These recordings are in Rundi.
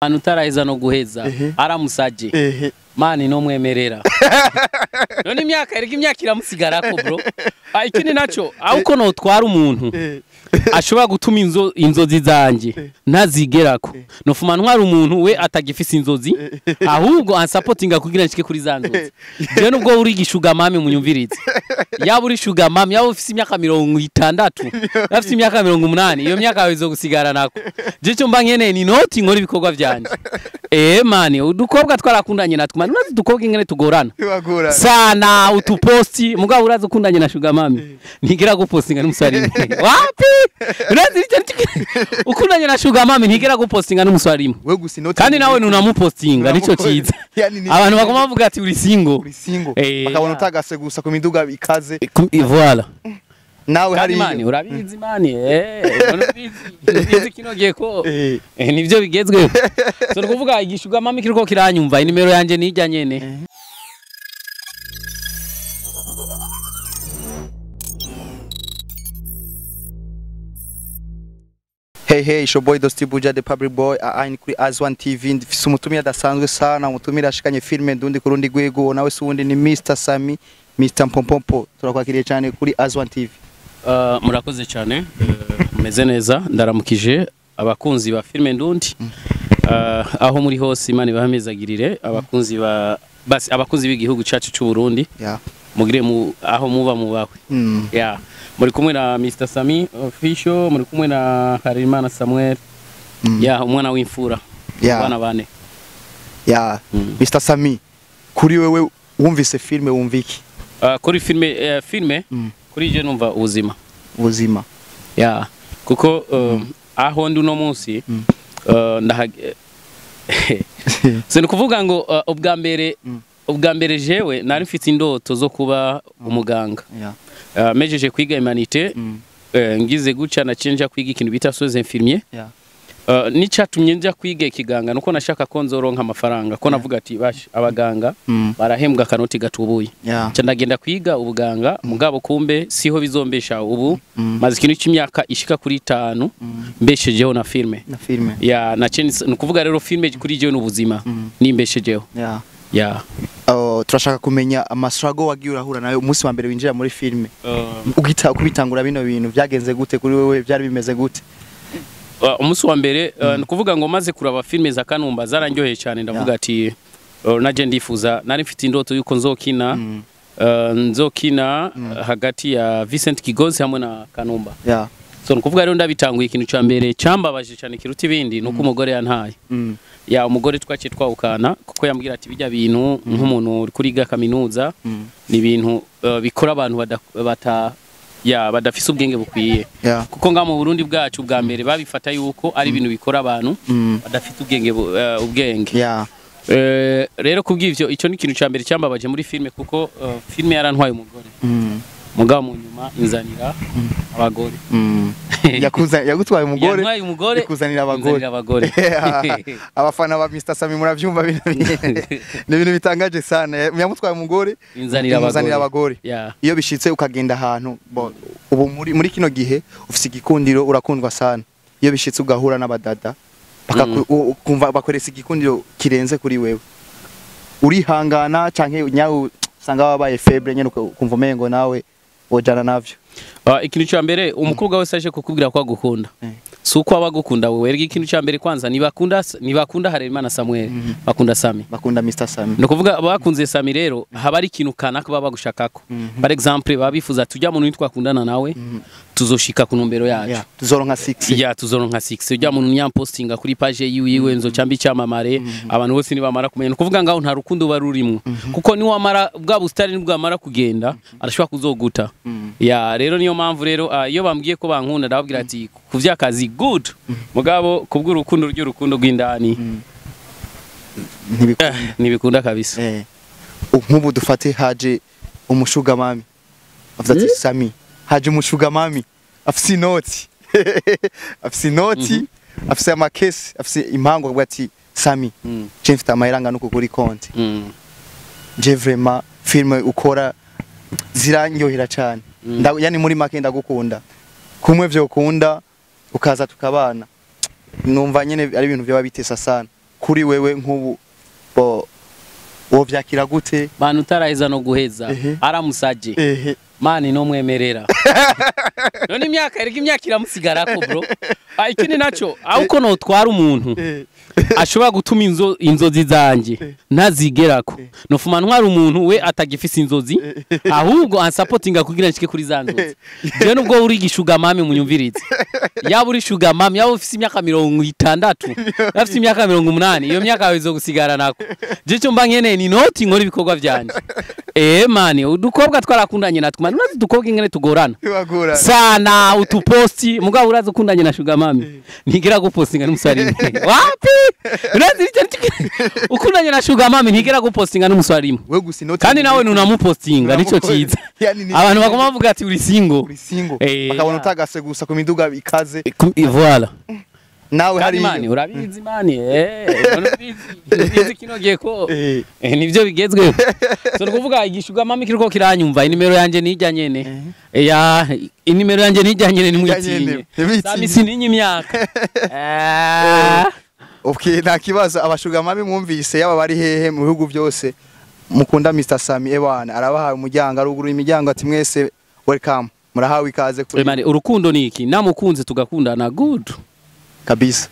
Manu utaraheza no guheza aramusaje mani no mwemerera none imyaka iramusigarako bro ikindi naco auko no twara umuntu ashobora gutuma inzozi zanje ntazigerako nofuma ntwara umuntu we atagifise inzozi ahubwo ansupportinga kugira nshike kuri zanzozi je nubwo uri gishuga mami munyumvirize yaba uri shuga mami yaba ufise imyaka 60 afise imyaka 80 iyo myaka yawe gusigara nako je cyo mba nkene ni noti nkora ibikorwa byanje mani udukobwa twarakundanye natwe mani urazi dukobwa ingene tugorana sana utuposti mugabo urazi ukundanye na shuga mami ntigera gupostinga n'umuswari wapi urazi ukundanye na shuga mami ntigera gupostinga n'umuswari imwe kandi nawe nunamupostinga nico ciza abantu bagoma bavuga ati uri single bakabona utagase gusa ku miduga ikaze voilà nawe hari mani urabizi mani urabizi kinogiye ko nivyo bigezweho so kuvuga igishuga mami kiriko kiranyumva inimero yanje nijya nyene Hey, it's your boy Dosti Buja, the public boy. I'm kuri Azwan TV. Ndifise umutumira dasanzwe sana, umutumira ashikanye filme ndundi kurundi gwego. Nawe suwundi ni Mr. Sami, Mr. Mpompompo. Turakwakiriye cyane kuri Azwan TV. Murakoze cyane. Meze neza, ndaramukije abakunzi ba filme ndundi. Aho muri hose Imana ibahemezagirire abakunzi ba basi abakunzi b'igihugu cyacu cy'u Burundi. Mugire aho muba mubawe. Muri kumwe na Mr. Sami official, muri kumwe na Harimana Samuel. Umwana w'imfura. Bana bane. Mr. Sami, kuri wewe wumvise filme wumviki? Kuri filme kuri je numva ubuzima. Kuko aho ndi no munsi sino kuvuga ngo ubwa mbere jewe nari mfite indoto zo kuba umuganga. Mejeje kwiga humanité ngize guca na cenja kwiga ikintu bita soins infirmiers nicatumye njya kwiga ikiganga nuko nashaka ko nzoronka amafaranga ko navuga ati bashi abaganga barahembwa kanoti gatubuye cyo ndagenda kwiga ubuganga mugabo kumbe siho bizombesha ubu maze ikintu cy'imyaka ishika kuri 5 mbeshejeho na filme na cenja nukuvuga rero filme kuri je n'ubuzima nimbeshejeho turashaka kumenya amasrago wagiye urahura nayo umunsi wa mbere winjira muri filme kubitangura bino bintu byagenze gute kuri wewe byari bimeze gute umunsi wa mbere nukuvuga ngo maze kuraba filme za Kanumba zarangyoheye cyane ndavuga ati naje ndifuza nari mfite indoto yuko nzokina hagati ya Vincent Kigozi hamwe na Kanumba so nukuvuga rero ndabitanguye ikintu cya mbere cyambabaje cyane kiruta ibindi nuko umugore yantaye umugore twaciye twawukana kuko yambwira ati bijya bintu nk'umuntu uri kuriga kaminuza ni ibintu bikora abantu badafise ubwenge bukwiye kuko nga mu Burundi bwacu bwa mbere babifata yuko ari ibintu bikora abantu badafite ubwenge rero kubw'ivyo ico ni ikintu cya mbere cyambabaje muri filme kuko filme yarantwaye umugore mugabo mu nyuma inzanira abagore yagutwaye umugore ikuzanira abagore abafana ba Mr. Sami muravyumva ni ibintu bitangaje sana yamutwaye umugore inzanira abagore iyo bishitse ukagenda ahantu ubu muri kino gihe ufise igikundiro urakundwa sana iyo bishitse ugahura n'abadada bakakumva bakoresa igikundiro kirenze kuri wewe urihangana canke nyawe usanga babaye faible nyene ukumva umengo nawe wojana navyo ikintu cya mbere umukobwa wese aje kukubwira ko agukunda suko abagukunda wewe erga ikintu cya mbere kwanza nibakunda Harimana Samuel bakunda Sami bakunda Mr. Sami no kuvuga bakunze Sami rero haba ari ikintu kanaka baba gushakako par exemple babifuza tujya mu nitwa kundana nawe tuzoshika ku numbero yacu tuzoronka 6 tuzoronka 6 ujya mu nyampostinga kuri page yiwe nzo cyambi cyamamare abantu bose nibamara kumenya no kuvuga ngaho nta rukundo barurimo kuko ni wamara bwa bustari nibwo amara kugenda arashobora kuzoguta rero niyo mpamvu rero iyo bambwiye ko bankunda ndababwira ati kuvyakazi good mugabo kubw'urukundo ry'urukundo rw'indani ntibikunda kabisa nk'ubu dufate haje umushuga mami avuze ati Sami haje umushuga mami afise inoti afise amakesi afise impango avuga ati Sami je mfite amahiranga nuko kuri konti je vraiment filme ukora zirangyohera cyane yani muri make ndagukunda kumwe vyo kunda ukaza tukabana numva nyene ari ibintu byo bitesa sana kuri wewe nk'ubu wovyakira gute bantu utaraheza no guheza aramusaje mani no mwemerera none imyaka iramusigarako bro ikindi naco auko no twara umuntu ashobora gutuma inzozi zanje ntazigerako nofuma ntwara umuntu we atagifise inzozi ahubwo ansupportinga kugira nshike kuri za nzozi je nubwo uri gishuga mami munyumvirize yaba uri shuga mami yaba ufise imyaka 60 afise imyaka 80 iyo myaka yawe izogusigara nako je cyo mba nkene ni noti nkora ibikorwa byanje mani udukobwa twarakundanye natwe mani urazi dukobwa ingene tugorana sana utuposti mugabo urazi ukundanye na shuga mami ntigera gupostinga n'umusarime wapi urazi ukundanye na shuga mami ntigera gupostinga n'umusarime kandi nawe nunamupostinga nico ciza abantu bagoma bavuga ati uri single bakabona utagase gusa ku miduga ikaze voilà nawe hari mani urabizi mani urabizi kinogiye ko nivyo bigezweho so kuvuga igishuga mami kiriko kiranyumva inimero yanje nijya nyene inimero yanje nijya nyene ni muyitinye samisi ninyi imyaka okay nta kibazo abashuga mami mwumvise yaba bari hehe mu bihugu byose mukunda Mr Sami ebana arabahaye umuryango aruguru imiryango ati mwese welcome murahawe ikaze kuri mani urukundo niki namukunze tugakundana good kabisa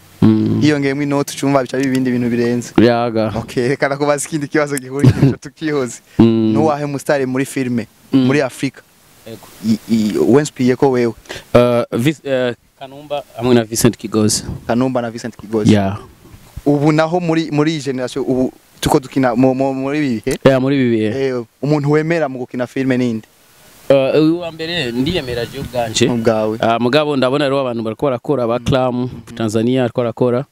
hiyo ngemwe inote cyumva bica bibindi bintu birenze yaga okay kana kubaza ikindi kibazo gihurikije tukihoze no wahe mustari muri filme muri Afrika wenspiye ko wewe Kanumba hamwe na Vincent Kigozi yeah ubu naho muri generation ubu tuko dukina muri bibihe muri bibihe umuntu wemera mu gukina filme ninde uwa mbere ndiyemera je ubwanje mugabo ndabona rero abantu bariko barakora ba Clam Tanzania ariko barakora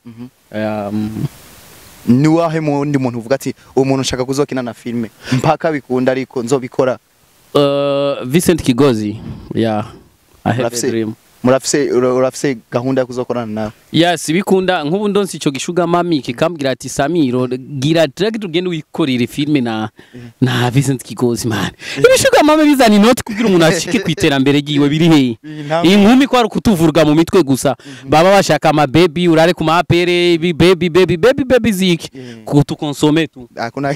ni wahe mundi muntu uvuga ati umuntu ushaka kuzokina na filme mpaka bikunda ariko nzobikora Vincent Kigozi I have a dream urafise gahunda yo kuzokorana nawe yes bikunda nk'ubu ndonsi ico gishuga mami kikambwira ati Samiro gira direct ugende wikorera filme na Vincent Kigozi man ibishuga mami bizana inoti kugira umuntu ashike kwiterambere giwe biri he inkumi ko ari kutuvurga mu mitwe gusa baba bashaka ama baby urare ku mapere baby ziki kutu consommer tu hakuna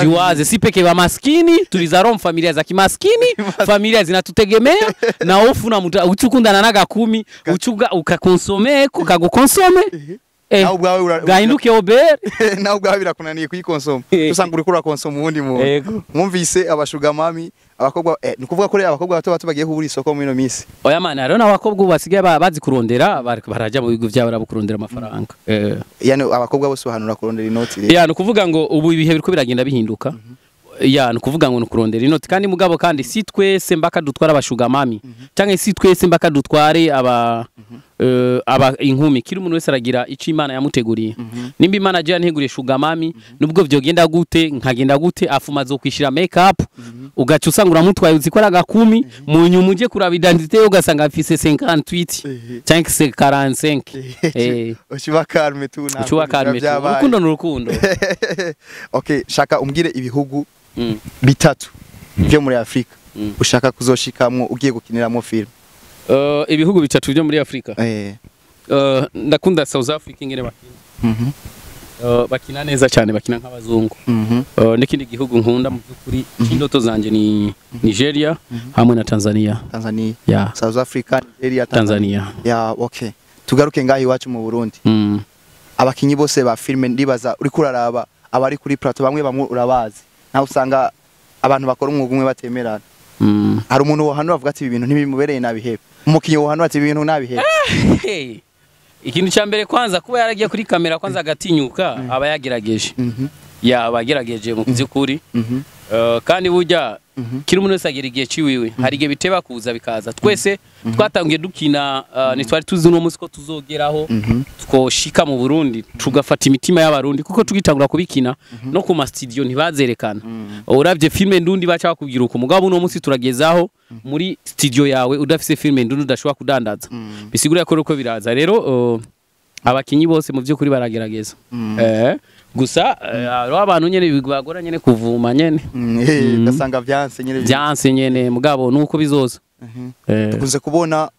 jiwaze si peke ba maskini tulizarom familia za kimaskini familia zinatutegemea na hofu na utukundana naga 10 ucuga ukakonsome ukagukonsome nawe ubwawe gahinduke obere nawe ubwawe birakunaniye kuyikonsoma usanga uri kura konsoma ubundi muntu mwumvise abashuga mami abakobwa ni kuvuga ko abakobwa bato bagiye kubura isoko mu ino misi oya mana rero n'abakobwa basigaye bazi kurondera baraja mu bigo byabo barabukurondera amafaranga yani abakobwa bose bahanura kurondera inoti rero yani kuvuga ngo ubu ibihe biriko biragenda bihinduka yani kuvuga ngo nukurondera inoti kandi mugabo kandi si twese mbaka dutwara abashuga mami canke si twese mbaka dutware aba inkumi kiri umuntu wese aragira ico Imana yamuteguriye nimba Imana je yanteguriye shuga mami nubwo vyogenda gute nkagenda gute afuma zo kwishira make up ugaca usanga uramutwaye uzikora agakumi mu nyuma uje kuraba identité ugasanga afise 58 canke 45 uciba calme tu na uciba calme urukundo n'urukundo okay shaka umbwire ibihugu bitatu byo muri Afrika ushaka kuzoshikamwo ugiye gukiniramo film ibihugu bitatu byo muri Afrika ndakunda South Africa ingene bakina bakina neza cyane bakina nk'abazungu n'ikindi gihugu nkunda mu byukuri indoto zanje ni Nigeria hamwe na Tanzania yeah South Africa Nigeria Tanzania yeah okay tugaruke ngahi iwacu mu Burundi abakinyi bose ba filme ndibaza uri kuraraba abari kuri plateau bamwe urabazi naho usanga abantu bakora umwuga umwe batemerana hari umuntu wohanura avuga ati ibi bintu ntibimubereye nabihebe umukinyi wohanura ati ibi bintu nabihebe ikintu cya mbere kwanza kuba yaragiye kuri kamera kwanza agatinyuka aba yagerageje yabagerageje mu byukuri kandi burya kiri umuntu wese agira igihe ciwiwe hari igihe biteba kuza bikaza twese twatangiye dukina nitwari tuzi no munsi ko tuzogeraho twoshika mu Burundi tugafata imitima y'abarundi kuko tugitangura kubikina no ku ma studio ntibazerekana uravye filme ndundi bacha bakubwira uko mugabo uno munsi turagezaho muri studio yawe udafise filme ndundi udashobora kudandaza bisigura ko biraza rero abakinyi bose mu byukuri baragerageza gusa abantu nyene bigagora nyene kuvuma nyene gasanga byanse nyene mugabo nuko bizoza tukunze kubona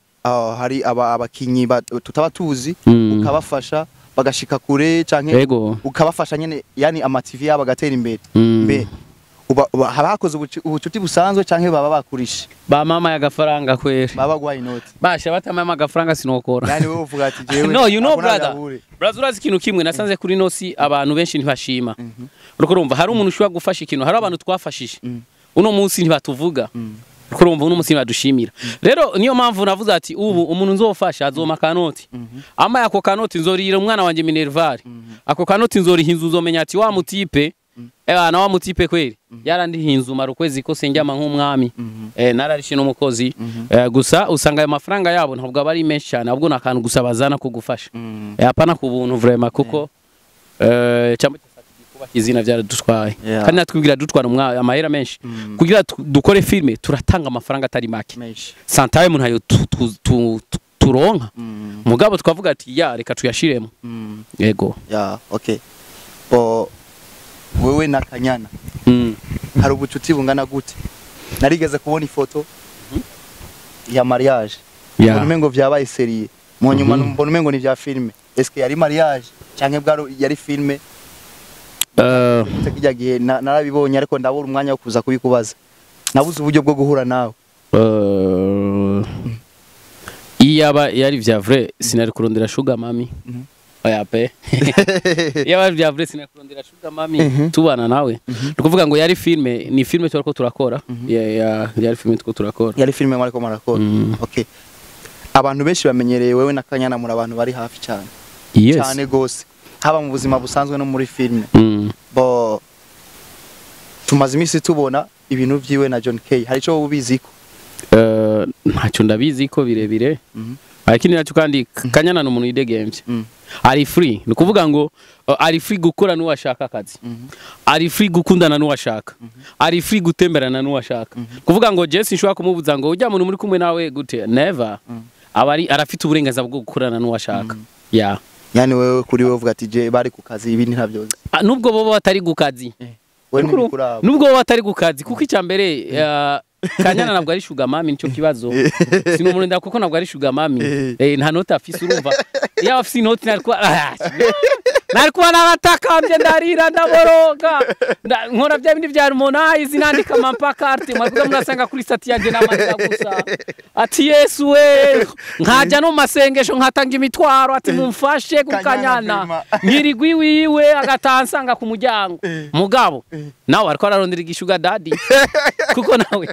hari abakinyi tutaba tuzi ukabafasha bagashika kure canke ukabafasha nyene yani ama TV yabo agatera imbere mbe haba hakoze ubucuti busanzwe canke baba bakurisha ba mama y'agafaranga kwere baba gwa inoti basha batamama agafaranga sinokora yani wowe uvuga ati jewe no you know brother urazi ikintu kimwe nasanze kuri nosi abantu benshi ntibashima uriko urumva hari umuntu ushobora gufasha ikintu hari abantu twafashije uno munsi ntibatuvuga uriko urumva uno munsi badushimira rero niyo mpamvu navuze ati ubu umuntu nzofasha azoma kanoti ama yako kanoti nzorira umwana wanje Minervari ako kanoti nzorihinza uzomenya ati wa mutipe na wa mutipe kweli yarandihinza umara ukwezi kose njyama nk'umwami nararishe n'umukozi gusa usanga ayo mafaranga yabo ntabwo abari menshi cyane ahubwo nakantu gusa bazana kugufasha apana ku buntu vraiment kuko cyangwa izina byaradutwaye kandi natwibwira dutwara amahera menshi kugira dukore filme turatanga amafaranga atari make santaye mu ntayo turonka mugabo twavuga ati ya reka tuyashiremo yego okay wewe na Kanyana hari ubucuti bungana gute narigeze kubona ifoto ya mariage mbona umengo vyabaye serie mu nyuma mbona umengo ni vya filme est-ce yari mariage canke bwaro yari filme kijya gihe narabibonye ariko ndabura umwanya wo kuza kubikubaza nabuze uburyo bwo guhura nawe iyaba yari vya vrai sinari kurondera sugar mami oya pe yaba vya vrai sinari kurondera sugar mami tubana nawe ukuvuga ngo yari filme ni filme turako turakora yari filme turako turakora yari filme mwariko marakora okay abantu benshi bamenyereye wewe na Kanyana muri abantu bari hafi cyane cyane gose haba mu buzima busanzwe no muri filme bo tumaze imisi tubona ibintu vyiwe na John K hari cyo ubiziko ntacyo ndabiziko birebire ariko nacyo kandi Kanyana n'umuntu yidegemvye ari free no kuvuga ngo ari free gukora n'uwashaka akazi ari free gukundana n'uwashaka ari free gutemberana n'uwashaka kuvuga ngo Jesse nshobora kumubuza ngo ujya muntu muri kumwe nawe gute never abari arafite uburenganzira bwo gukorana n'uwashaka yani wewe kuri wewe uvuga ati je bari ku kazi ibi ntabyoze nubwo bobo batari ku kazi nubwo bobo batari ku kazi kuko icyambere Kanyana nabwo ari sugar mami nicyo kibazo sinumurenda kuko nabwo ari sugar mami nta nota afise urumva iyo afise noti narikuba nabatakambye ndarira ndaboroga nkora bya bindi bya Harmonize nandika mampakarte mwakuza murasanga kuri sati yanje n'amarira gusa ati Yesu we nkajya no masengesho nkatanga imitwaro ati mumfashe ku Kanyana nkirigwi wiwe agatansanga ku muryango mugabo nawe ariko ararondera igishuga daddy kuko nawe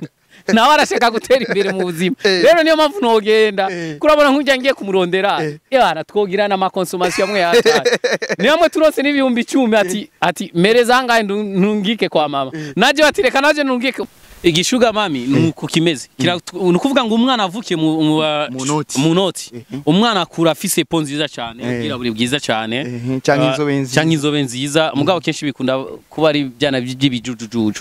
arashaka gutera imbere mu buzima rero niyo mpamvu nogenda kurabona nk'ujya ngiye kumurondera yana twogirana ama consommation amwe yatari niyo mwe turose n'ibihumbi 10 ati mereza ngahe ntungike kwa mama naje batireka naje ntungike igishuga mami nuko kimeze nukuvuga ngo umwana avukiye mu noti umwana akura afise po nziza cyane ugira buri bwiza cyane cyangwa inzobe nziza mugabo kenshi bikunda kuba ari byana by'ibijujuju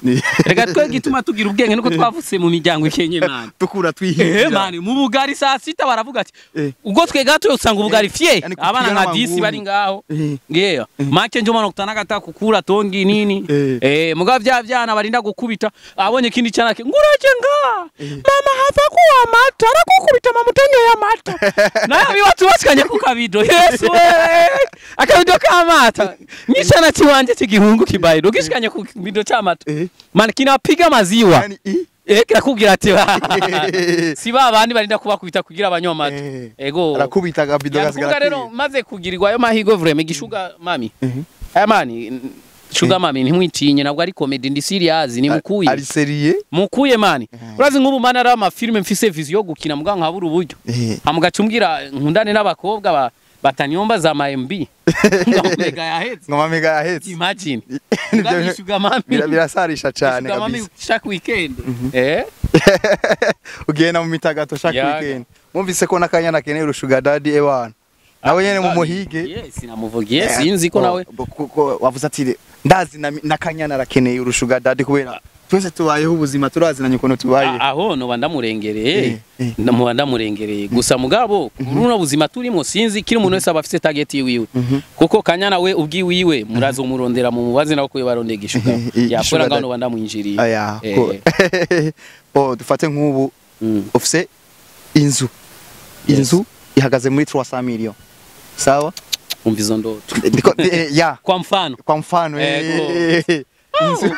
rega twe gituma tugira ubwenge nuko twavutse mu miryango ikenye mani tukura twihinja mani mu bugari saa sita baravuga ati ubwo twe gato usanga ubugari fye abana nka 10 bari ngaho ngeya make njo mwana kutana gata kukura tongi nini mugabo byana barinda gukubita abonye kindi cyana nguraje nga mama hava kuwa mata arakukubita mamutenyo ya mata nayo watu wasikanye ku kabido Yesu akabido ka mata nyishana kiwanje kigihungu kibayido gishikanye ku kabido cha mata man kinapiga maziwa kirakubwira ati siba abandi barinda kubakubita kugira abanywa mata ego arakubita kabido gasigara rero maze kugirirwa yo mahigo vraiment gishuga mami mani Sugar mami ntimwitinye nabwo ari comedy ndi serious ni mukuye ari serie mukuye mani urazi nk'ubu mana ari ama filme mfise vision yo gukina mbwa nkabura uburyo amugacumbwira nkundane n'abakobwa batanyomba za MB ngoma mega yahetse imagine Sugar mami birasarisha cyane kabisa mami shaka weekend ugenda mu mitagato shaka weekend mumvise ko nakanyana keneye Sugar daddy ewana nawe nyene mu muhige sinamuvugiye sinzi ko nawe wavuze ati ndazi na Kanyana rakeneye urushuga daddy kubera twese tubayeho ubuzima turazinanye kono tubaye aho no bandamurengereye ndamurengereye gusa mugabo runo buzima turimo sinzi kiri umuntu wese abafite target yiwe kuko Kanyana we ubwiwiwe murazo murondera mu mubazi nawe ko barondega ishuga yakora ngano bandamwinjiriye aya dufate nk'ubu ufise inzu ihagaze muri 300 millions sawa umva izo ndoto ya kwa mfano inzu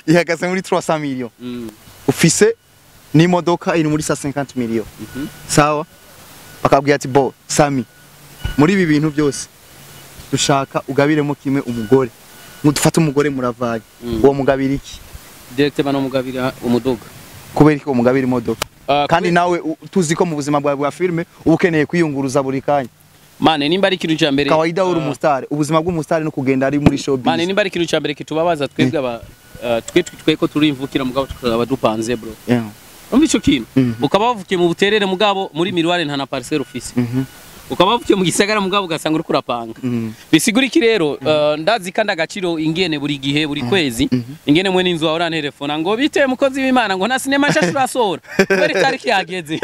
ihagaze muri 300 millions ufise n'imodoka iri muri 150 millions sawa bakabwira ati bo Sami muri ibi bintu byose dushaka ugabiremo kimwe umugore mudufata umugore muravanye uwo mugabira iki direct bano mugabira umudoga kubera ko umugabira imodoka kandi nawe tuzi ko mu buzima bwa filme ubukeneye kwiyunguruza buri kanya mane nimba ari ikintu cyambere kawaida uri umustar ubuzima bw'umustar no kugenda ari muri showbiz mane nimba ari ikintu cyambere kitubabaza twebwe aba twe ko turimvukira mugabo tukaba dupanze bro umva ico kintu ukaba wavukiye mu buterere mugabo muri miroir nta na parcelle office ukaba wavukiye mu gisagara mugabo ugasanga uri kurapanga bisigura iki rero ndazi kandi agaciro ingene buri gihe buri kwezi ingene mwe n'inzu wawe telefona ngo bite mukozi w'Imana ngo nta sinema nshasha urasora bari tariki yageze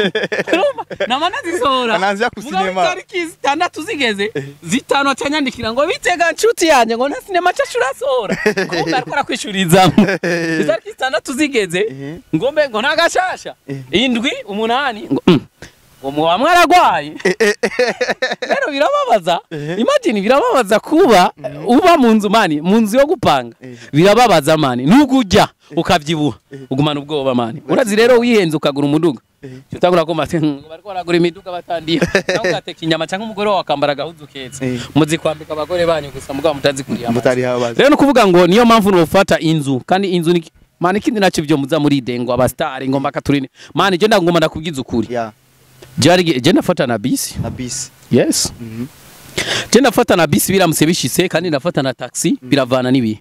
urumva namana zisora ananzia ku sinema tariki zitandatu zigeze zitano acanyandikira ngo bitega nshuti yanjye ngo nta sinema nshasha urasora ngo barikora kwishuriza tariki zitandatu zigeze ngo mbe ngo ntagashasha indwi umunani ngo wa mwaragwaye rero birababaza imagine birababaza kuba uba mu nzu mani mu nzu yo gupanga birababaza mani nugujya ukavyibuha ugumana ubwoba mani urazi rero wihenze ukagura umuduga utagura ko mate bariko baragura imiduga batandiye naho gateka inyama cyangwa umugore wawe akambara gahuzu ketse muzi kwambika abagore banyu gusa mugabo mutazi kuriya mutari habaza rero no kuvuga ngo niyo mpamvu nofata inzu kandi inzu ni mani kindi nacyo byo muza muri dengo abastari ngomba katurine mani je ndagomba ndakubwiza ukuri je nafata na bisi yes je nafata na bisi biramutse bishitse kandi nafata na taxi biravana nibi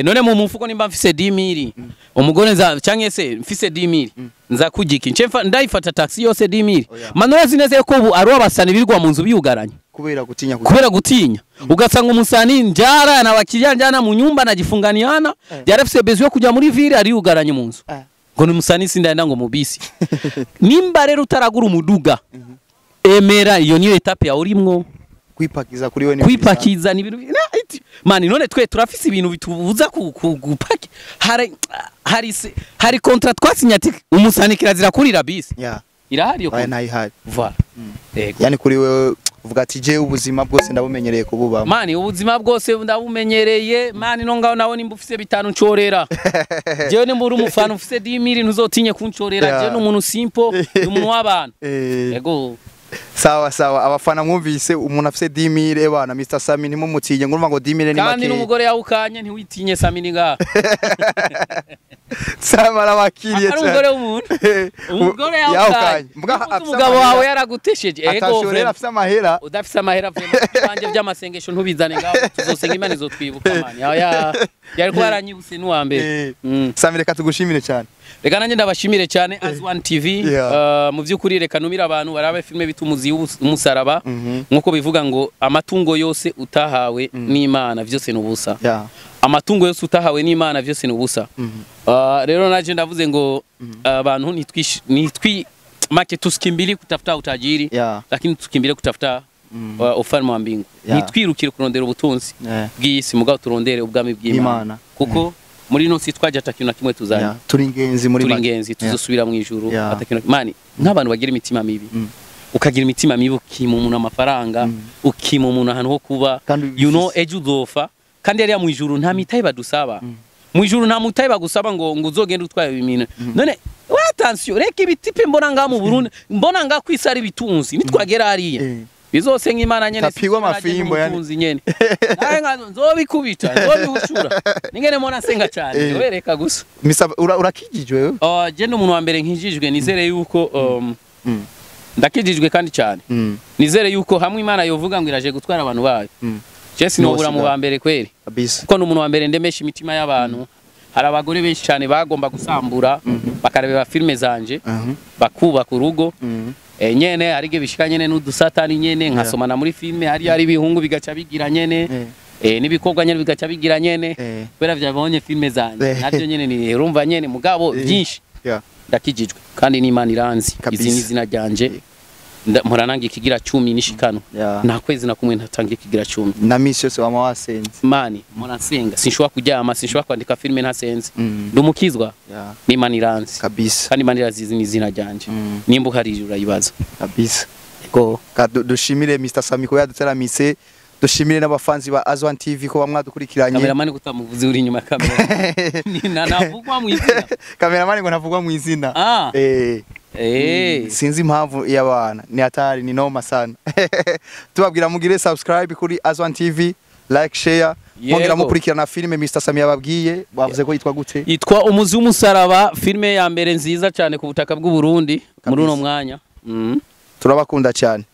none mu mufuko nimba mfise 10,000 umugore nza cyangwa se mfise 10,000 nza kugiki ncefa ndayifata taxi yose 10,000 manora zineze ko ubu ari abasani birwa mu nzu biyugaranye kubera gutinya ugasanga umusani njara na bakiriya njana mu nyumba najifunganiana yarafise bezo yo kujya muri ville ari yugaranye mu nzu ngo ni musani sindaenda ngo mubisi nimba rero utaragura umuduga emera iyo niyo etape ya urimwo kwipakiza kuri we ni kwipakiza ni ibintu mani none twe turafise ibintu bitubuza gupaki hari contract twasinyati umusani kirazira kurira bisi irahari yo nayihari voilà yani kuri we uvuga ati je ubuzima bwose ndabumenyereye kububa mani ubuzima bwose ndabumenyereye mani no ngaho nawe nimba ufise bitanu ncorera jewe nimba uri umufana ufise 10,000 ntuzotinye kuncorera je n'umuntu simple n'umuntu w'abantu yego sawa abafana mwumvise umuntu afise 10,000 bana Mr Sami ntimumutinye ngurumva ngo 10,000 ni make kandi n'umugore yawukanye ntiwitinye Sami ninga Samara bakiriye cyane umugore w'umuntu umugore yawukanye umugabo wawe yaragutesheje ego rero afise amahera udafise amahera banje by'amasengesho ntubizane ngaho tuzosenga Imana izotwibuka mani yari ko yaranyibuse n'uwa mbere Sami reka tugushimire cyane reka nanjye ndabashimire cyane as one TV mu byukuri reka numira abantu barabe filme bitumuzi umusaraba nkuko bivuga ngo amatungo yose utahawe n'Imana vyose nubusa amatungo yose utahawe n'Imana vyose nubusa rero naje ndavuze ngo abantu nitwi make tuskimbili kutafuta utajiri lakini tukimbile kutafuta ufalme wa mbingu nitwirukire kurondera ubutunzi bw'isi mugabo turondere ubwami bw'Imana kuko muri no sitwaje atakintu na kimwe tuzanye turi ingenzi tuzosubira mu ijuru atakintu mani nk'abantu bagira imitima mibi ukagira imitima mibi ukima umuntu amafaranga ukima umuntu ahantu ho kuba you know ejo uzofa kandi yari mu ijuru nta mitaye badusaba mu ijuru nta mutaye bagusaba ngo uzogende utwaye ibintu none attention reka ibitipe mbona nga mu Burundi mbona nga kwisari bitunzi nitwagera hariya bizose nk'Imana nyene tapigwa mafimbo yani nyene naye nzobikubita nzobihushura ningene mona senga cyane wereka gusa urakijijwe je n'umuntu wa mbere nkijijwe nizere yuko ndakijijwe kandi cyane nizere yuko hamwe Imana yovuga ngo iraje gutwara abantu bayo Jesse no bura mu ba mbere kweri kuko n'umuntu wa mbere ndemesha imitima y'abantu hari abagore benshi cyane bagomba gusambura bakareba filme zanje bakubaka urugo nyene arige bishika nyene n'udusatani nyene nkasomana muri filme hari ibihungu bigaca bigira nyene nibikobwa nyene bigaca bigira nyene kubera vyabonye filme zanje navyo nyene ni urumva nyene mugabo byinshi ndakijijwe kandi n'Imana iranzi izi n'izina ryanje murananga ikigira 10 nishikano nta kwezi na kumwe ntatanga ikigira 10 na misi yose wama wasenze mani muransenga sinshobora kuryama sinshobora kwandika filme ntasenze ndumukizwa n'Imana iranzi kabisa kandi Imana irazizi n'izina ryanje nimba uhari urayibaza kabisa Ego. Dushimire Mr Sami ko yaduteramise, dushimire n'abafanzi ba Azwan TV ko bamwadukurikiranye. Cameraman kutamuvuzi uri inyuma ya kamera. Ni navugwa mu izina. Cameraman ngo navugwa mu izina. Sinzi impamvu y'abana ni hatari ni noma sana. Tubabwira mugire subscribe kuri Azwan TV, like, share. Mwongera mukurikirana filime Mr Sami yababwiye, bavuze ko yitwa gute? Yitwa Umuzi w'umusaraba, filime ya mbere nziza cyane ku butaka bw'u Burundi muri uno mwanya. Turabakunda cyane.